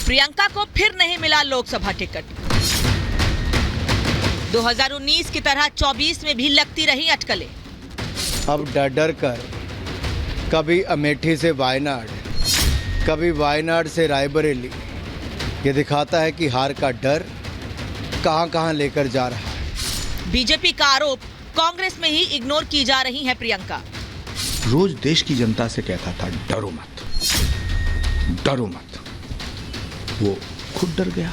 प्रियंका को फिर नहीं मिला लोकसभा टिकट। 2019 की तरह 24 में भी लगती रही अटकलें। अब डर डर कर कभी अमेठी से वायनाड, कभी वायनाड से रायबरेली, ये दिखाता है कि हार का डर कहां कहां लेकर जा रहा है। बीजेपी का आरोप, कांग्रेस में ही इग्नोर की जा रही है प्रियंका। रोज देश की जनता से कहता था डरो मत, डरो मत, वो खुद डर गया।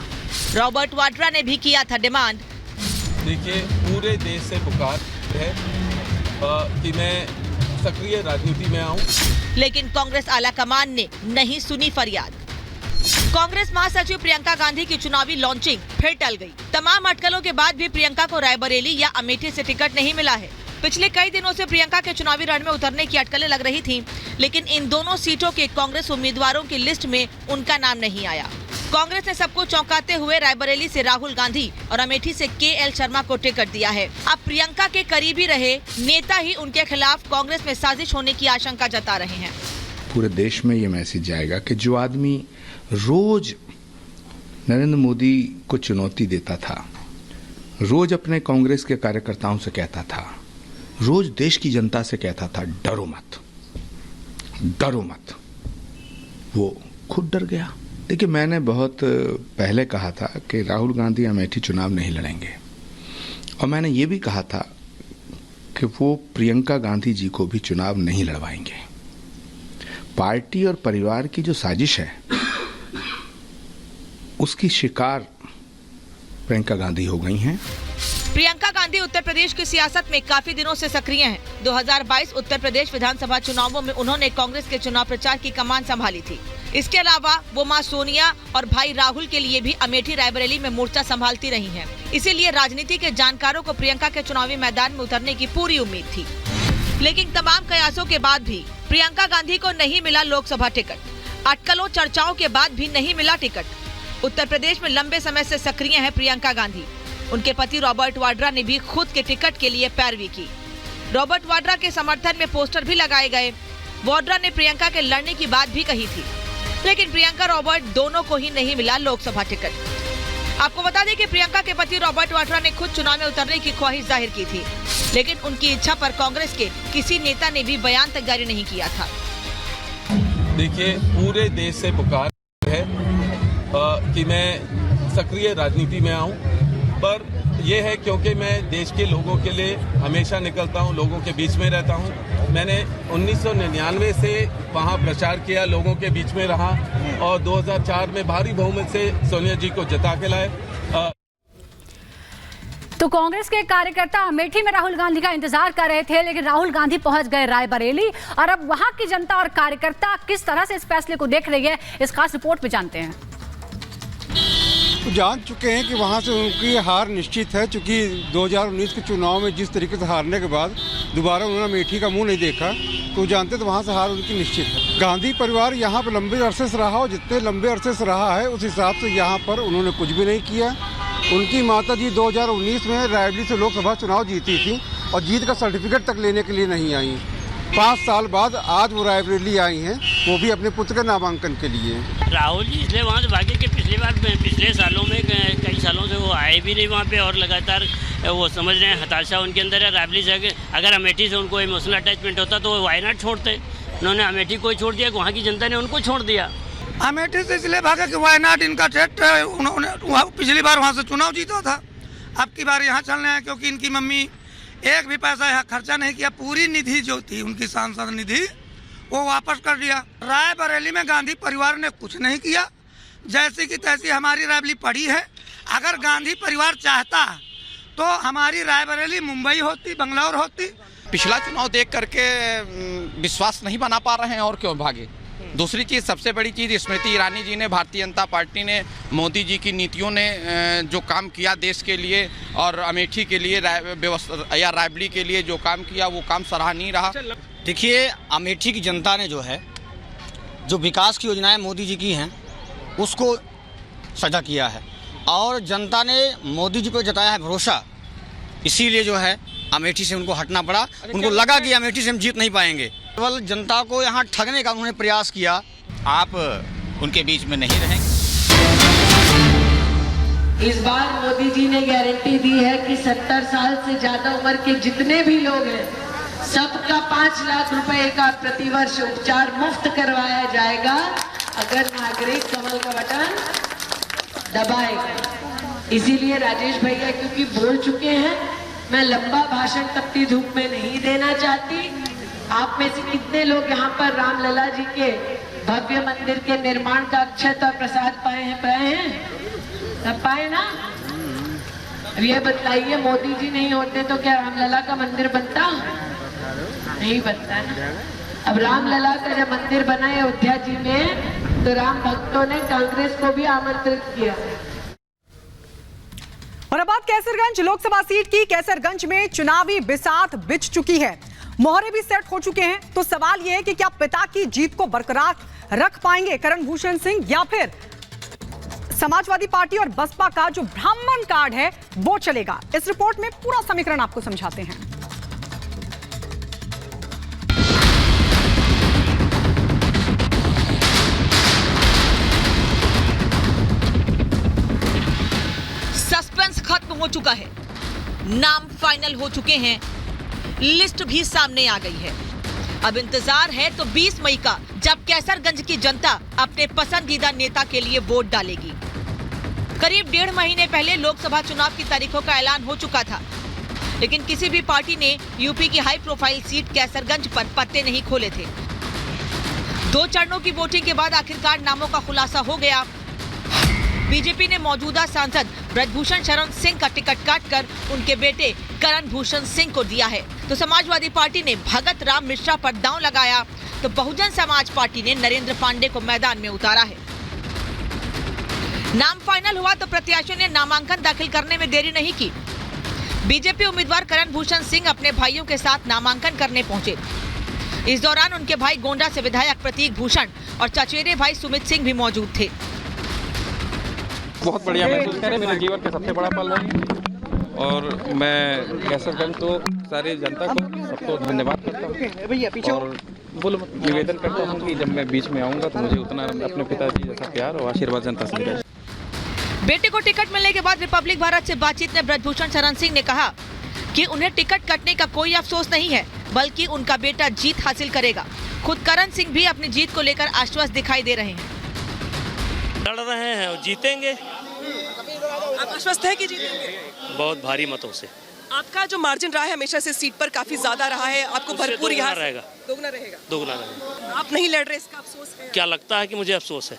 रॉबर्ट वाड्रा ने भी किया था डिमांड। देखिए, पूरे देश से पुकार है कि मैं सक्रिय राजनीति में आऊं, लेकिन कांग्रेस आलाकमान ने नहीं सुनी फरियाद। कांग्रेस महासचिव प्रियंका गांधी की चुनावी लॉन्चिंग फिर टल गई। तमाम अटकलों के बाद भी प्रियंका को रायबरेली या अमेठी से टिकट नहीं मिला है। पिछले कई दिनों से प्रियंका के चुनावी रण में उतरने की अटकलें लग रही थीं, लेकिन इन दोनों सीटों के कांग्रेस उम्मीदवारों की लिस्ट में उनका नाम नहीं आया। कांग्रेस ने सबको चौंकाते हुए रायबरेली से राहुल गांधी और अमेठी से KL शर्मा को टिकट दिया है। अब प्रियंका के करीबी रहे नेता ही उनके खिलाफ कांग्रेस में साजिश होने की आशंका जता रहे हैं। पूरे देश में ये मैसेज जाएगा कि जो आदमी रोज नरेंद्र मोदी को चुनौती देता था, रोज अपने कांग्रेस के कार्यकर्ताओं से कहता था, रोज देश की जनता से कहता था डरो मत, डरो मत, वो खुद डर गया। देखिए, मैंने बहुत पहले कहा था कि राहुल गांधी अमेठी चुनाव नहीं लड़ेंगे, और मैंने ये भी कहा था कि वो प्रियंका गांधी जी को भी चुनाव नहीं लड़वाएंगे। पार्टी और परिवार की जो साजिश है उसकी शिकार प्रियंका गांधी हो गई हैं। प्रियंका गांधी उत्तर प्रदेश की सियासत में काफी दिनों से सक्रिय हैं। 2022 उत्तर प्रदेश विधानसभा चुनावों में उन्होंने कांग्रेस के चुनाव प्रचार की कमान संभाली थी। इसके अलावा वो मां सोनिया और भाई राहुल के लिए भी अमेठी रायबरेली में मोर्चा संभालती रही हैं। इसीलिए राजनीति के जानकारों को प्रियंका के चुनावी मैदान में उतरने की पूरी उम्मीद थी। लेकिन तमाम कयासों के बाद भी प्रियंका गांधी को नहीं मिला लोकसभा टिकट। अटकलों चर्चाओं के बाद भी नहीं मिला टिकट। उत्तर प्रदेश में लंबे समय से सक्रिय हैं प्रियंका गांधी। उनके पति रॉबर्ट वाड्रा ने भी खुद के टिकट के लिए पैरवी की। रॉबर्ट वाड्रा के समर्थन में पोस्टर भी लगाए गए। वाड्रा ने प्रियंका के लड़ने की बात भी कही थी, लेकिन प्रियंका रॉबर्ट दोनों को ही नहीं मिला लोकसभा टिकट। आपको बता दें कि प्रियंका के पति रॉबर्ट वाड्रा ने खुद चुनाव में उतरने की ख्वाहिश जाहिर की थी, लेकिन उनकी इच्छा पर कांग्रेस के किसी नेता ने भी बयान तक जारी नहीं किया था। देखिए, पूरे देश से पुकार है कि मैं सक्रिय राजनीति में आऊं, पर यह है क्योंकि मैं देश के लोगों के लिए हमेशा निकलता हूं, लोगों के बीच में रहता हूं। मैंने 1999 से वहां प्रचार किया, लोगों के बीच में रहा, और 2004 में भारी बहुमत से सोनिया जी को जिता के लाए। तो कांग्रेस के कार्यकर्ता अमेठी में राहुल गांधी का इंतजार कर रहे थे, लेकिन राहुल गांधी पहुंच गए रायबरेली, और अब वहां की जनता और कार्यकर्ता किस तरह से इस फैसले को देख रही है, इस खास रिपोर्ट में जानते हैं। जान चुके हैं कि वहां से उनकी हार निश्चित है, क्योंकि 2019 के चुनाव में जिस तरीके से हारने के बाद दोबारा उन्होंने अमेठी का मुंह नहीं देखा, तो जानते तो वहां से हार उनकी निश्चित है। गांधी परिवार यहाँ पर लंबे अरसे से रहा, और जितने लंबे अरसे से रहा है उस हिसाब से यहाँ पर उन्होंने कुछ भी नहीं किया। उनकी माता जी 2019 में रायबरेली से लोकसभा चुनाव जीती थी, और जीत का सर्टिफिकेट तक लेने के लिए नहीं आई। 5 साल बाद आज वो रायबरेली आई हैं, वो भी अपने पुत्र के नामांकन के लिए। राहुल जी इसलिए वहाँ से भागे कि पिछले सालों में कई सालों से वो आए भी नहीं वहाँ पे, और लगातार वो समझ रहे हैं हताशा उनके अंदर है। रायबरेली से अगर अमेठी से उनको इमोशनल अटैचमेंट होता तो वो वायनाड छोड़ते, उन्होंने अमेठी को छोड़ दिया, वहाँ की जनता ने उनको छोड़ दिया। अमेठी से इसलिए भागा कि वायनाड इनका टेस्ट है, उन्होंने पिछली बार वहाँ से चुनाव जीता था, अब की बार यहाँ चलने हैं, क्योंकि इनकी मम्मी एक भी पैसा यहाँ खर्चा नहीं किया। पूरी निधि जो थी उनकी सांसद निधि वो वापस कर दिया। रायबरेली में गांधी परिवार ने कुछ नहीं किया, जैसी की तैसी हमारी रायबरेली पड़ी है। अगर गांधी परिवार चाहता तो हमारी रायबरेली मुंबई होती, बंगलौर होती। पिछला चुनाव देख करके विश्वास नहीं बना पा रहे हैं, और क्यों भागे। दूसरी चीज़, सबसे बड़ी चीज़, स्मृति ईरानी जी ने, भारतीय जनता पार्टी ने, मोदी जी की नीतियों ने जो काम किया देश के लिए, और अमेठी के लिए या रायबरेली के लिए जो काम किया, वो काम सराहनीय रहा। देखिए, अमेठी की जनता ने जो है, जो विकास की योजनाएं मोदी जी की हैं उसको सजा किया है, और जनता ने मोदी जी पर जताया है भरोसा। इसीलिए जो है अमेठी से उनको हटना पड़ा। उनको लगा कि अमेठी से हम जीत नहीं पाएंगे, केवल जनता को यहाँ ठगने का उन्होंने प्रयास किया। आप उनके बीच में नहीं रहेंगे। इस बार मोदी जी ने गारंटी दी है कि 70 साल से ज्यादा उम्र के जितने भी लोग हैं सबका 5 लाख रुपए का प्रतिवर्ष उपचार मुफ्त करवाया जाएगा अगर नागरिक कमल का बटन दबाएगा। इसीलिए राजेश भैया क्योंकि बोल चुके हैं, मैं लंबा भाषण तपती धूप में नहीं देना चाहती। आप में से कितने लोग यहाँ पर रामलला जी के भव्य मंदिर के निर्माण का अक्षत और प्रसाद पाए हैं? सब पाए ना? अब ये बताइए, मोदी जी नहीं होते तो क्या रामलला का मंदिर बनता? नहीं बनता ना। अब रामलला का जब मंदिर बना है अयोध्या जी में, तो राम भक्तों ने कांग्रेस को भी आमंत्रित किया। और अब बात कैसरगंज लोकसभा सीट की। कैसरगंज में चुनावी बिसात बिछ चुकी है, मोहरे भी सेट हो चुके हैं। तो सवाल यह है कि क्या पिता की जीत को बरकरार रख पाएंगे करण भूषण सिंह, या फिर समाजवादी पार्टी और बसपा का जो ब्राह्मण कार्ड है वो चलेगा? इस रिपोर्ट में पूरा समीकरण आपको समझाते हैं। सस्पेंस खत्म हो चुका है, नाम फाइनल हो चुके हैं, लिस्ट भी सामने आ गई है। अब इंतजार है तो 20 मई का, जब कैसरगंज की जनता अपने पसंदीदा नेता के लिए वोट डालेगी। करीब 1.5 महीने पहले लोकसभा चुनाव की तारीखों का ऐलान हो चुका था, लेकिन किसी भी पार्टी ने यूपी की हाई प्रोफाइल सीट कैसरगंज पर पत्ते नहीं खोले थे। 2 चरणों की वोटिंग के बाद आखिरकार नामों का खुलासा हो गया। बीजेपी ने मौजूदा सांसद ब्रजभूषण शरण सिंह का टिकट काटकर उनके बेटे करण भूषण सिंह को दिया है। तो समाजवादी पार्टी ने भगत राम मिश्रा पर दांव लगाया, तो बहुजन समाज पार्टी ने नरेंद्र पांडे को मैदान में उतारा है। नाम फाइनल हुआ तो प्रत्याशियों ने नामांकन दाखिल करने में देरी नहीं की। बीजेपी उम्मीदवार करण भूषण सिंह अपने भाइयों के साथ नामांकन करने पहुंचे। इस दौरान उनके भाई गोंडा से विधायक प्रतीक भूषण और चचेरे भाई सुमित सिंह भी मौजूद थे। बहुत बढ़िया महसूस करें, मेरे जीवन का सबसे बड़ा पल है और मैं कैसरगंज तो सारी जनता को सबको धन्यवाद करता हूँ और निवेदन करता हूँ कि जब मैं बीच में आऊँगा तो मुझे उतना अपने पिताजी जैसा प्यार और आशीर्वाद जनता से मिलेगा। बेटे को टिकट मिलने के बाद रिपब्लिक भारत से बातचीत में ब्रजभूषण शरण सिंह ने कहा कि उन्हें टिकट कटने का कोई अफसोस नहीं है, बल्कि उनका बेटा जीत हासिल करेगा। खुद करण सिंह भी अपनी जीत को लेकर आश्वस्त दिखाई दे रहे हैं। लड़ रहे हैं और जीतेंगे। आप आश्वस्त है कि जीतेंगे? बहुत भारी मतों से। आपका जो मार्जिन रहा है हमेशा से सीट पर काफी ज्यादा रहा है, आपको भरपूर यहाँ रहेगा, दोगुना रहेगा। दोगुना रहेगा। आप नहीं लड़ रहे, इसका अफसोस है? क्या लगता है कि मुझे अफसोस है?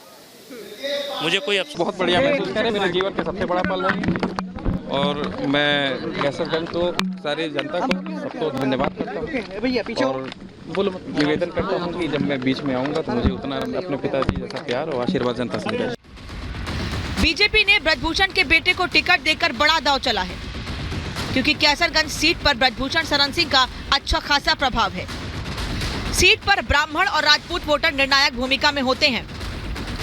मुझे कोई अफसोस। बहुत बढ़िया महसूस करें, मेरे जीवन का सबसे बड़ा पल है और मैं कैसरगंज तो सारी जनता को सबको धन्यवाद करता हूँ और निवेदन करता हूँ कि जब मैं बीच में आऊँगा तो मुझे उतना अपने पिताजी जैसा प्यार और आशीर्वाद जनता से मिलेगा। बीजेपी ने ब्रजभूषण के बेटे को टिकट देकर बड़ा दांव चला है, क्योंकि कैसरगंज सीट पर ब्रजभूषण शरण सिंह का अच्छा खासा प्रभाव है। सीट पर ब्राह्मण और राजपूत वोटर निर्णायक भूमिका में होते हैं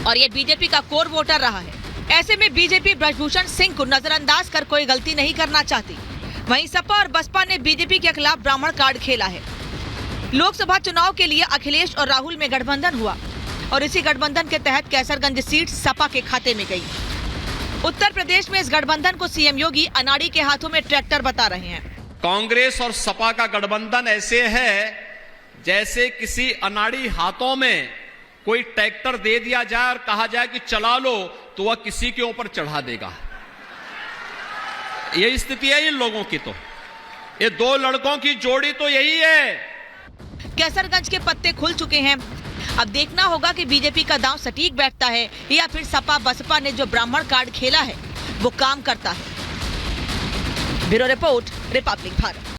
और ये बीजेपी का कोर वोटर रहा है। ऐसे में बीजेपी ब्रजभूषण सिंह को नजरअंदाज कर कोई गलती नहीं करना चाहती। वहीं सपा और बसपा ने बीजेपी के खिलाफ ब्राह्मण कार्ड खेला है। लोकसभा चुनाव के लिए अखिलेश और राहुल में गठबंधन हुआ और इसी गठबंधन के तहत कैसरगंज सीट सपा के खाते में गई। उत्तर प्रदेश में इस गठबंधन को सीएम योगी अनाड़ी के हाथों में ट्रैक्टर बता रहे हैं। कांग्रेस और सपा का गठबंधन ऐसे है जैसे किसी अनाड़ी हाथों में कोई ट्रैक्टर दे दिया जाए और कहा जाए कि चला लो, तो वह किसी के ऊपर चढ़ा देगा। यही स्थिति है इन लोगों की। तो ये 2 लड़कों की जोड़ी तो यही है। कैसरगंज के पत्ते खुल चुके हैं। अब देखना होगा कि बीजेपी का दांव सटीक बैठता है या फिर सपा बसपा ने जो ब्राह्मण कार्ड खेला है वो काम करता है। Bureau report, Republic Bharat.